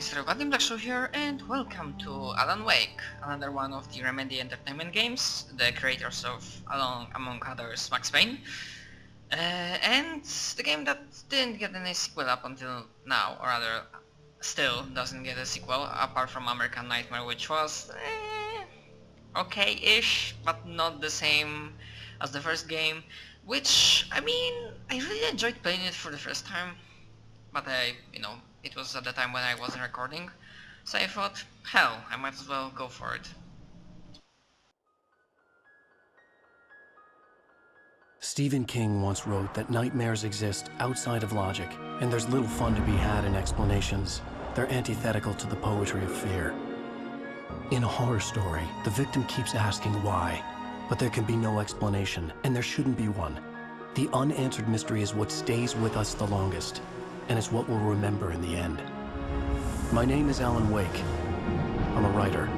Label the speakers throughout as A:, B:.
A: Mr. Vadim Black Show here, and welcome to Alan Wake, another one of the Remedy Entertainment games, the creators of, among others, Max Payne, and the game that didn't get any sequel up until now, or rather, still doesn't get a sequel, apart from American Nightmare, which was okay-ish, but not the same as the first game, which, I mean, I really enjoyed playing it for the first time, but it was at the time when I wasn't recording, so I thought, hell, I might as well go for it.
B: Stephen King once wrote that nightmares exist outside of logic, and there's little fun to be had in explanations. They're antithetical to the poetry of fear. In a horror story, the victim keeps asking why, but there can be no explanation, and there shouldn't be one. The unanswered mystery is what stays with us the longest, and it's what we'll remember in the end. My name is Alan Wake. I'm a writer.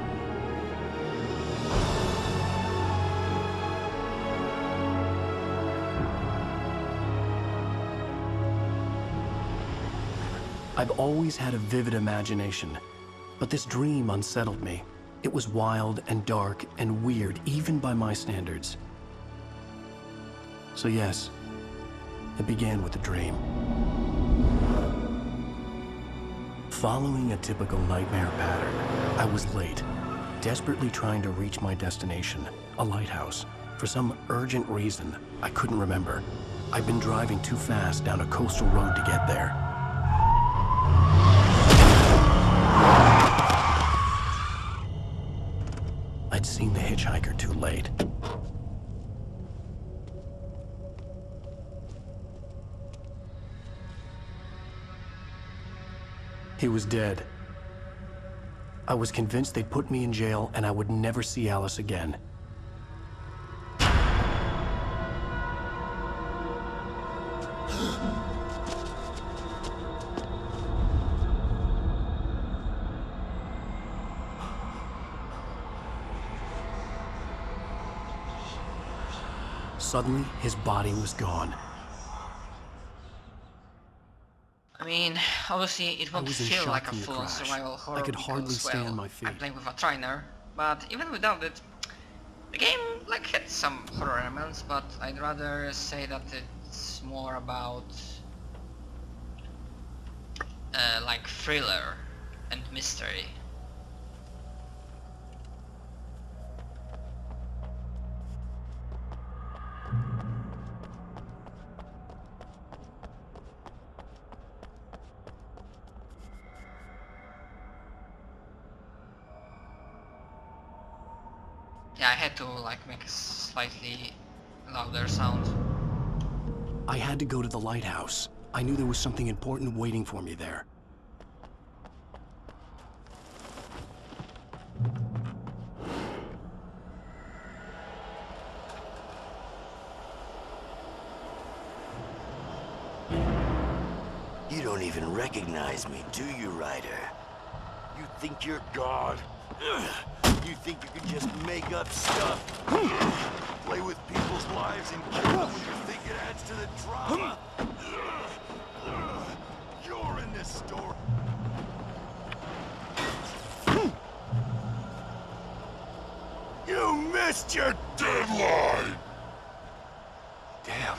B: I've always had a vivid imagination, but this dream unsettled me. It was wild and dark and weird, even by my standards. So yes, it began with a dream. Following a typical nightmare pattern, I was late, desperately trying to reach my destination, a lighthouse. For some urgent reason, I couldn't remember. I'd been driving too fast down a coastal road to get there. I'd seen the hitchhiker too late. He was dead. I was convinced they'd put me in jail and I would never see Alice again. Suddenly, his body was gone.
A: I mean, obviously it won't feel like a full-on survival horror.
B: I could hardly stand my feet.
A: I'm playing with a trainer, but even without it, the game had some horror elements, but I'd rather say that it's more about thriller and mystery. Yeah, I had to make a slightly louder sound.
B: I had to go to the lighthouse. I knew there was something important waiting for me there.
C: You don't even recognize me, do you, Ryder? You think you're God? You think you can just make up stuff? Play with people's lives and kill them when you think it adds to the drama? You're in this story. You missed your deadline!
B: Damn.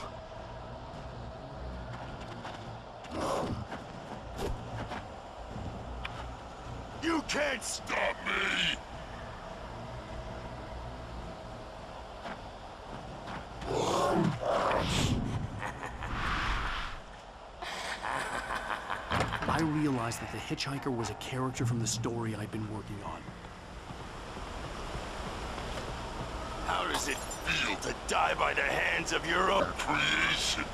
C: You can't stop me!
B: I realized that the hitchhiker was a character from the story I'd been working on.
C: How does it feel to die by the hands of your own creation?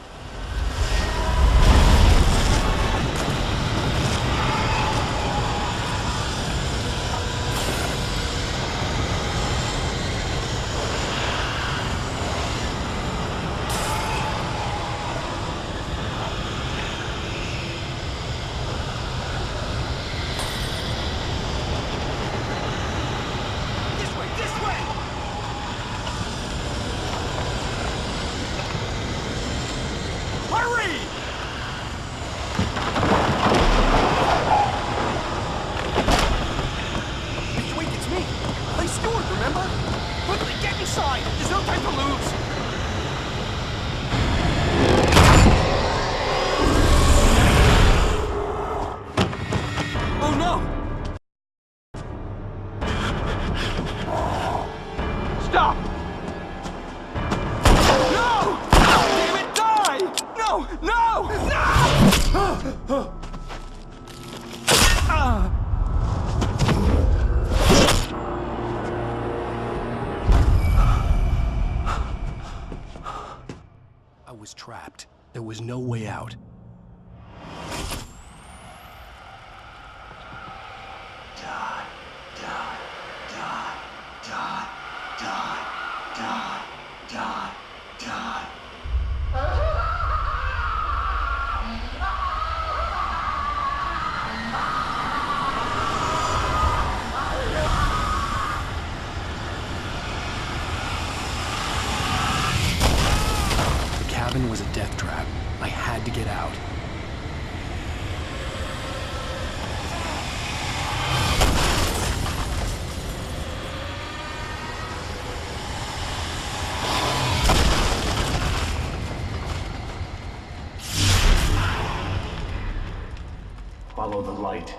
D: no! Stop! No! Damn it, die! No! No! No!
B: I was trapped. There was no way out.
C: Die, die, die, die, die, die, die, die.
B: The cabin was a death trap. I had to get out.
E: Follow the light.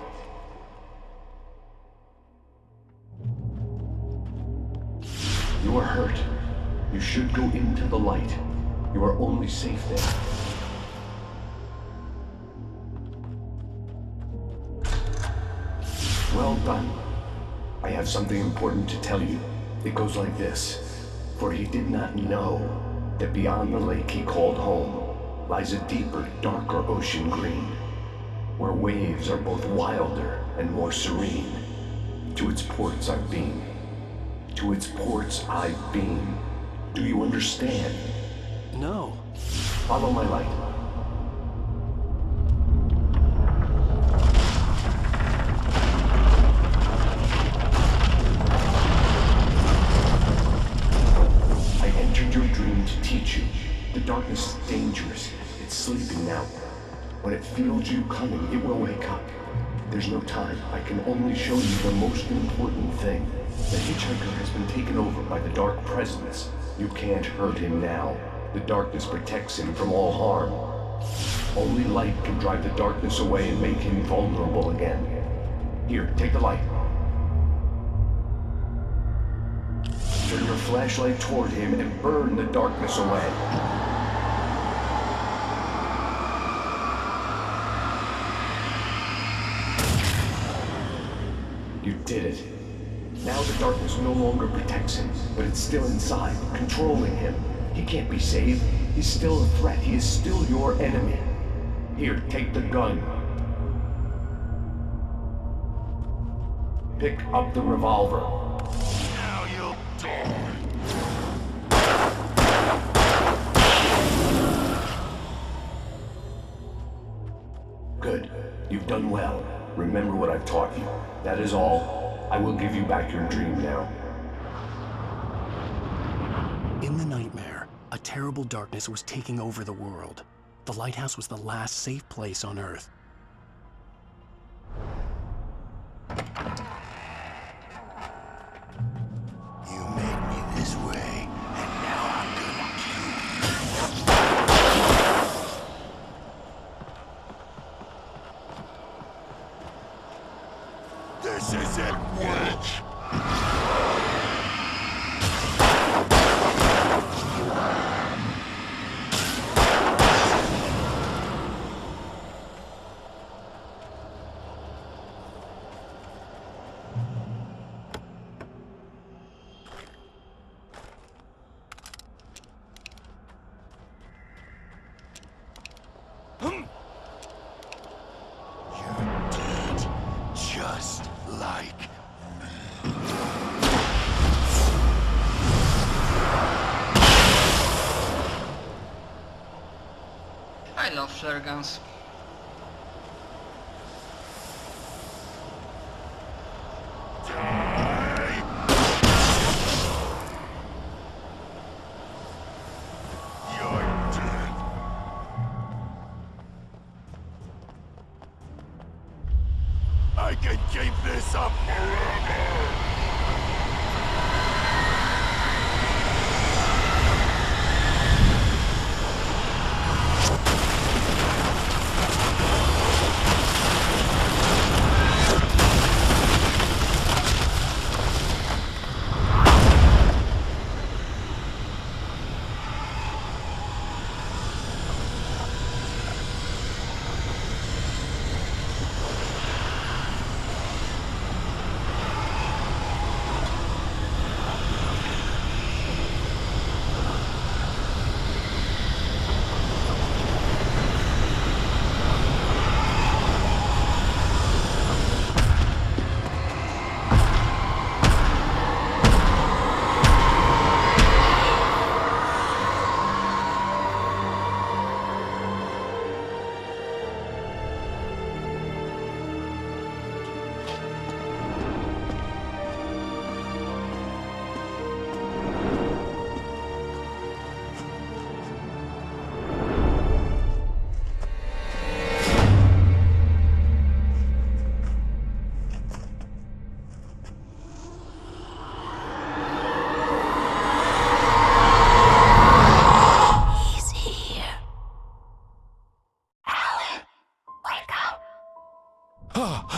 E: You are hurt. You should go into the light. You are only safe there. Well done. I have something important to tell you. It goes like this. For he did not know that beyond the lake he called home lies a deeper, darker ocean green, where waves are both wilder and more serene. To its ports I've been. To its ports I've been. Do you understand?
B: No.
E: Follow my light. I entered your dream to teach you. The darkness is dangerous. It's sleeping now. When it feels you coming, it will wake up. There's no time. I can only show you the most important thing. The hitchhiker has been taken over by the Dark Presence. You can't hurt him now. The darkness protects him from all harm. Only light can drive the darkness away and make him vulnerable again. Here, take the light. Turn your flashlight toward him and burn the darkness away. You did it. Now the darkness no longer protects him, but it's still inside, controlling him. He can't be saved. He's still a threat. He is still your enemy. Here, take the gun. Pick up the revolver.
C: Now you'll die.
E: Good. You've done well. Remember what I've taught you. That is all. I will give you back your dream now.
B: In the nightmare, a terrible darkness was taking over the world. The lighthouse was the last safe place on Earth.
C: You made me this way, and now I'm gonna kill you. This isn't witch! You're dead, just like me.
A: I love flare guns.
C: Die! You're dead. I can keep this up forever!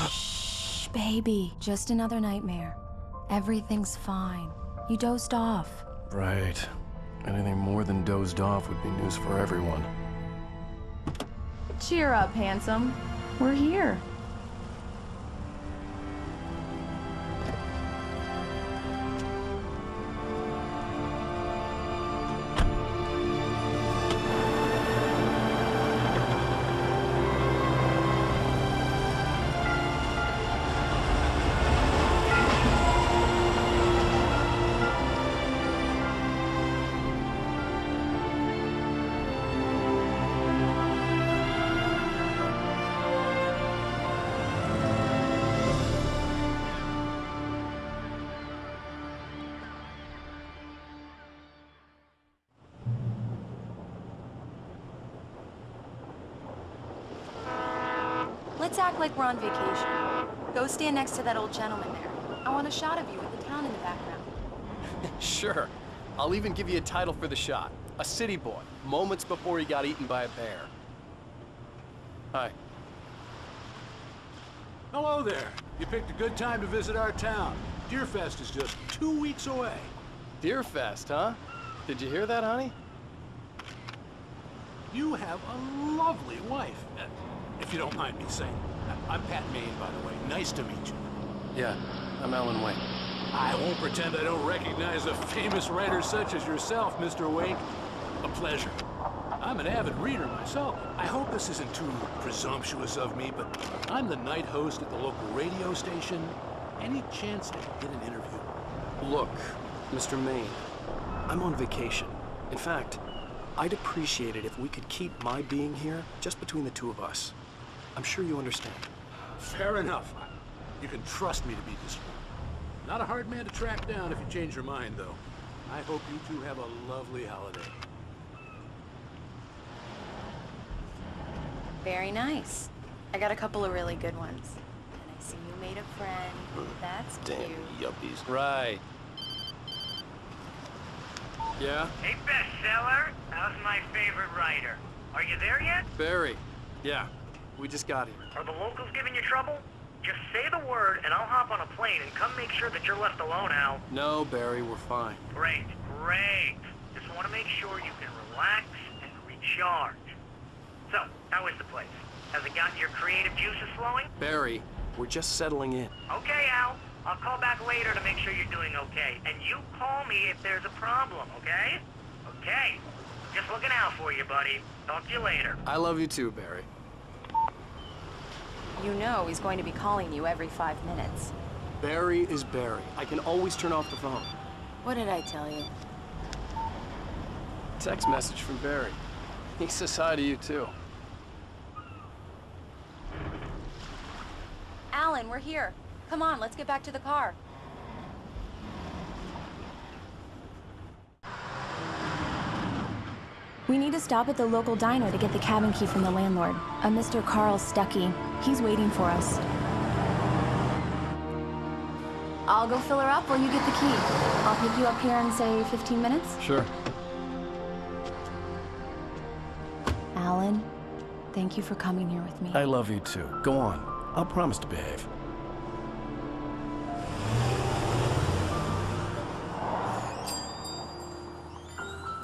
F: Shh, baby. Just another nightmare. Everything's fine. You dozed off.
B: Right. Anything more than dozed off would be news for everyone.
F: Cheer up, handsome. We're here. Let's act like we're on vacation. Go stand next to that old gentleman there. I want a shot of you with the town in the background.
B: Sure. I'll even give you a title for the shot. A city boy, moments before he got eaten by a bear. Hi.
G: Hello there. You picked a good time to visit our town. Deerfest is just 2 weeks away.
B: Deerfest, huh? Did you hear that, honey?
G: You have a lovely wife, if you don't mind me saying. I'm Pat Maine, by the way. Nice to meet you.
B: Yeah, I'm Alan Wake.
G: I won't pretend I don't recognize a famous writer such as yourself, Mr. Wake. A pleasure. I'm an avid reader myself. I hope this isn't too presumptuous of me, but I'm the night host at the local radio station. Any chance I could get an interview?
B: Look, Mr. Maine, I'm on vacation. In fact, I'd appreciate it if we could keep my being here just between the two of us. I'm sure you understand.
G: Fair enough. You can trust me to be discreet. Not a hard man to track down if you change your mind, though. I hope you two have a lovely holiday.
F: Very nice. I got a couple of really good ones. And I see you made a friend. That's
B: Damn
F: cute.
B: yuppies. Right. Yeah?
H: Hey, bestseller. How's my favorite writer? Are you there yet?
B: Barry. Yeah, we just got here.
H: Are the locals giving you trouble? Just say the word and I'll hop on a plane and come make sure that you're left alone, Al.
B: No, Barry, we're fine.
H: Great, great. Just want to make sure you can relax and recharge. So, how is the place? Has it gotten your creative juices flowing?
B: Barry, we're just settling in.
H: Okay, Al. I'll call back later to make sure you're doing okay. And you call me if there's a problem, okay? Okay. Just looking out for you, buddy. Talk to you later.
B: I love you too, Barry.
F: You know he's going to be calling you every 5 minutes.
B: Barry is Barry. I can always turn off the phone.
F: What did I tell you?
B: Text message from Barry. He says hi to you too.
F: Alan, we're here. Come on, let's get back to the car. We need to stop at the local diner to get the cabin key from the landlord, a Mr. Carl Stuckey. He's waiting for us. I'll go fill her up while you get the key. I'll pick you up here in, say, 15 minutes?
B: Sure.
F: Alan, thank you for coming here with me.
B: I love you too. Go on. I'll promise to behave.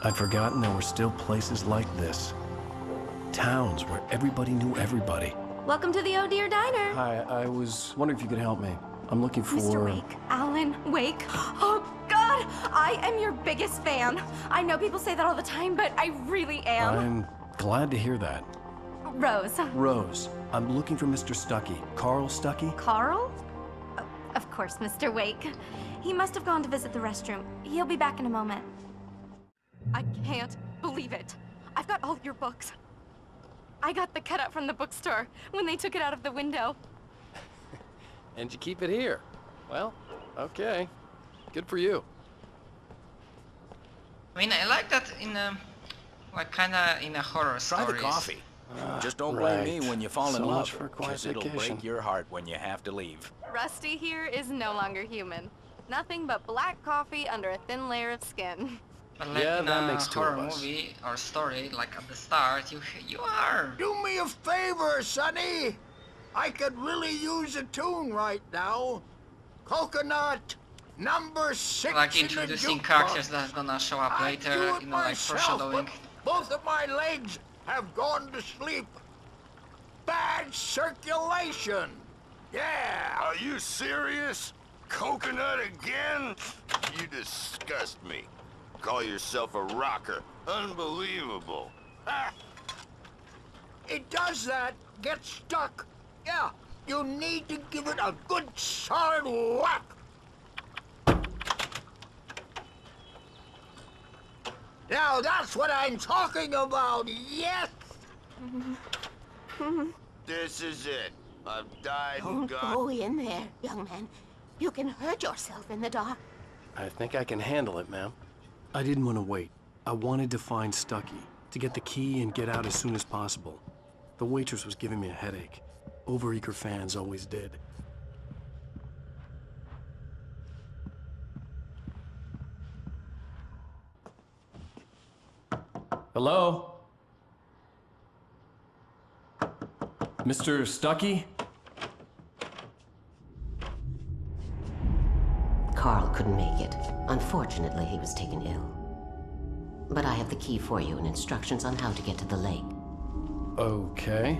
B: I'd forgotten there were still places like this. Towns where everybody knew everybody.
I: Welcome to the Oh Dear Diner.
B: Hi, I was wondering if you could help me. I'm looking for...
I: Mr. Wake. Alan Wake. Oh, God! I am your biggest fan. I know people say that all the time, but I really am.
B: I'm glad to hear that.
I: Rose.
B: Rose, I'm looking for Mr. Stuckey. Carl Stuckey?
I: Carl? Of course, Mr. Wake. He must have gone to visit the restroom. He'll be back in a moment. I can't believe it. I've got all your books. I got the cutout from the bookstore when they took it out of the window.
B: And you keep it here. Well, okay. Good for you.
A: I mean, I like that in a, like, kinda in a horror
J: Try
A: stories.
J: the coffee. Just don't blame me
B: right.
J: when you fall in
B: So
J: love,
B: much for a quiet
J: because it'll
B: vacation.
J: break your heart when you have to leave.
I: Rusty here is no longer human. Nothing but black coffee under a thin layer of skin.
A: But like
B: Yeah,
A: in
B: that
A: a
B: makes two of
A: horror
B: us.
A: movie or story, like at the start, you are.
C: Do me a favor, Sonny!
K: I could really use a tune right now. Coconut, number 6
A: Like
K: in the
A: introducing
K: jukebox.
A: characters that are gonna show up
K: I'd do
A: later,
K: it
A: you know, like
K: myself,
A: foreshadowing.
K: but both of my legs have gone to sleep. Bad circulation. Yeah.
C: Are you serious? Coconut again? You disgust me. Call yourself a rocker. Unbelievable. Ah.
K: It does that. Get stuck. Yeah. You need to give it a good solid whack. Now that's what I'm talking about. Yes.
C: This is it. I've died
L: Don't
C: and gone.
L: go in there, young man. You can hurt yourself in the dark.
B: I think I can handle it, ma'am. I didn't want to wait. I wanted to find Stucky, to get the key and get out as soon as possible. The waitress was giving me a headache. Overeager fans always did. Hello? Mr. Stucky?
L: Carl couldn't make it. Unfortunately, he was taken ill. But I have the key for you and instructions on how to get to the lake.
B: Okay.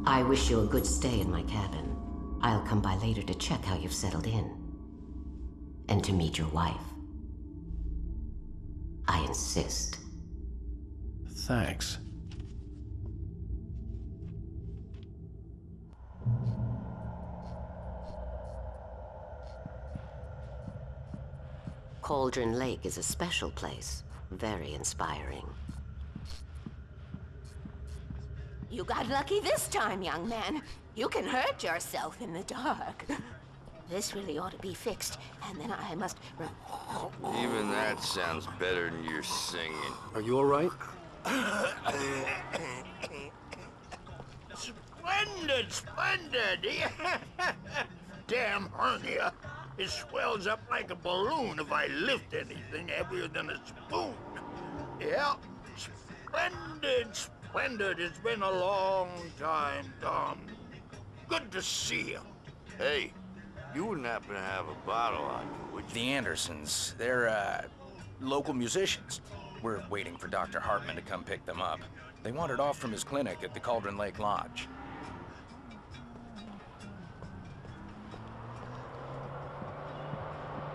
L: I wish you a good stay in my cabin. I'll come by later to check how you've settled in. And to meet your wife. I insist.
B: Thanks.
L: Cauldron Lake is a special place. Very inspiring. You got lucky this time, young man. You can hurt yourself in the dark. This really ought to be fixed, and then I must...
C: Even that sounds better than your singing.
B: Are you all right?
K: Splendid, splendid. Damn hernia. It swells up like a balloon if I lift anything heavier than a spoon. Yeah, splendid, splendid. It's been a long time, Tom. Good to see you.
C: Hey, you wouldn't happen to have a bottle on you, would you?
J: The Andersons, they're, local musicians. We're waiting for Dr. Hartman to come pick them up. They wandered off from his clinic at the Cauldron Lake Lodge.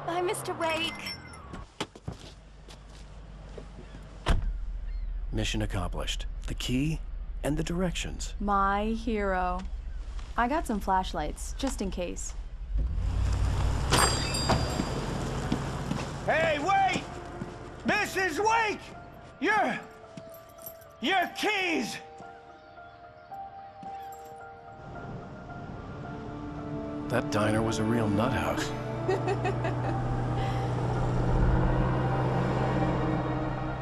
I: Bye, Mr. Wake.
B: Mission accomplished. The key and the directions.
F: My hero. I got some flashlights, just in case.
D: Hey, wait! Mrs. Wake! Your keys!
B: That diner was a real nut house.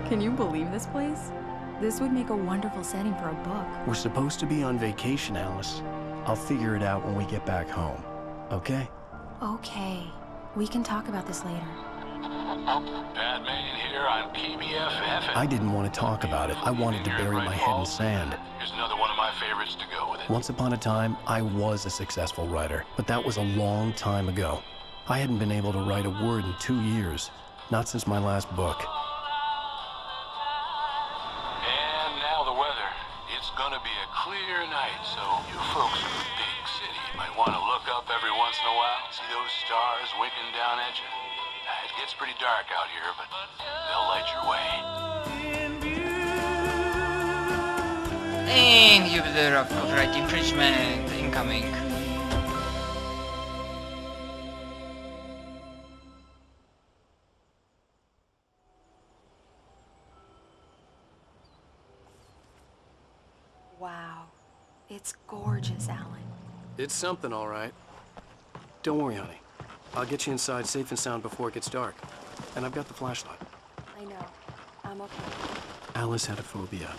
F: Can you believe this place? This would make a wonderful setting for a book.
B: We're supposed to be on vacation, Alice. I'll figure it out when we get back home. Okay?
F: Okay. We can talk about this later.
G: Batman here on PBFF.
B: I didn't want to talk about it. I wanted to bury my head in sand.
G: Here's another one of my favorites to go with it.
B: Once upon a time, I was a successful writer, but that was a long time ago. I hadn't been able to write a word in 2 years. Not since my last book.
G: And now the weather. It's gonna be a clear night, so you folks in the big city might want to look up every once in a while, see those stars winking down at you. It gets pretty dark out here, but they'll light your way.
A: Inhibitor of copyright infringement incoming.
F: Wow. It's gorgeous, Alan.
B: It's something, all right. Don't worry, honey. I'll get you inside safe and sound before it gets dark. And I've got the flashlight.
F: I know. I'm okay.
B: Alice had a phobia.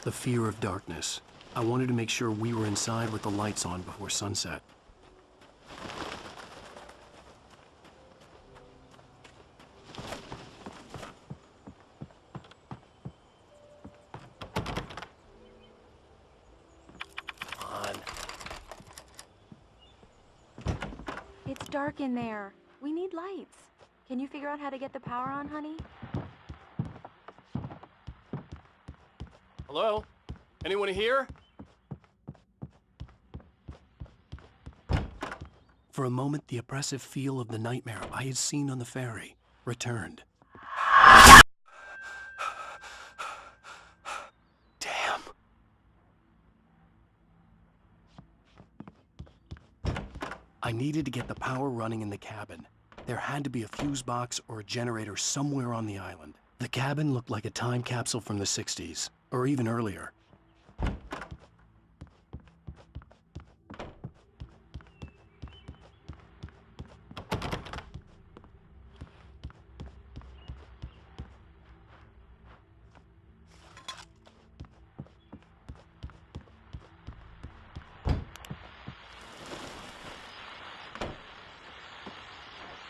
B: The fear of darkness. I wanted to make sure we were inside with the lights on before sunset.
F: It's dark in there. We need lights. Can you figure out how to get the power on, honey?
M: Hello? Anyone here?
B: For a moment, the oppressive feel of the nightmare I had seen on the ferry returned. Damn. I needed to get the power running in the cabin. There had to be a fuse box or a generator somewhere on the island. The cabin looked like a time capsule from the 60s, or even earlier.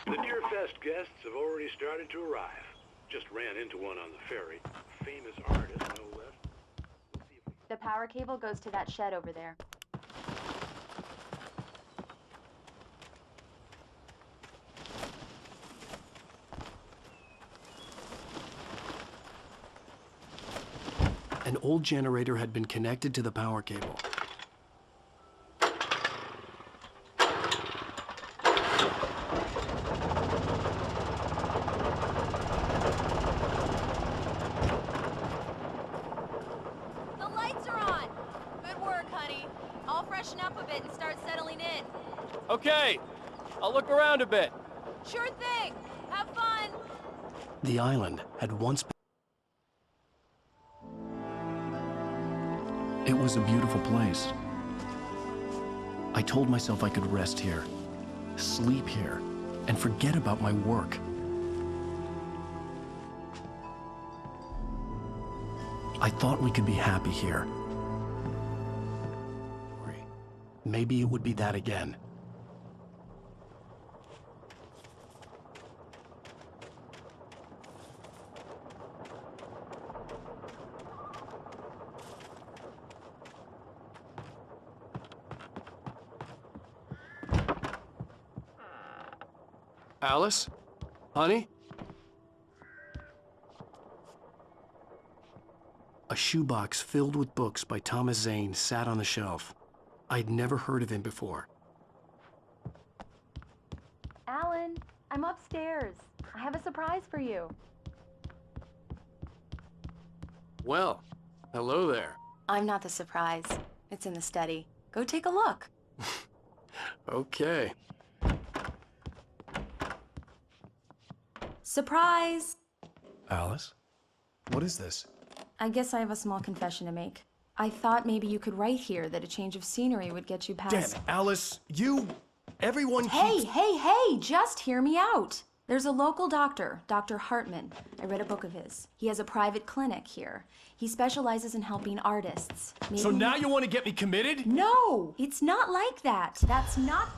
N: The Deerfest guests have already started to arrive. Just ran into one on the ferry. Famous artist, no less.
F: The power cable goes to that shed over there.
B: An old generator had been connected to the power cable.
F: The lights are on! Good work, honey. I'll freshen up a bit and start settling in.
M: Okay, I'll look around a bit.
F: Sure thing! Have fun!
B: The island had once been... It was a beautiful place. I told myself I could rest here, sleep here, and forget about my work. I thought we could be happy here. Maybe it would be that again.
M: Alice? Honey?
B: A shoebox filled with books by Thomas Zane sat on the shelf. I'd never heard of him before.
F: Alan, I'm upstairs. I have a surprise for you.
M: Well, hello there.
F: I'm not the surprise. It's in the study. Go take a look.
B: Okay.
F: Surprise!
B: Alice? What is this?
F: I guess I have a small confession to make. I thought maybe you could write here that a change of scenery would get you past...
B: Damn it, Alice! Everyone
F: keeps... Hey! Just hear me out! There's a local doctor, Dr. Hartman. I read a book of his. He has a private clinic here. He specializes in helping artists.
M: So now you want to get me committed?
F: No! It's not like that. That's not...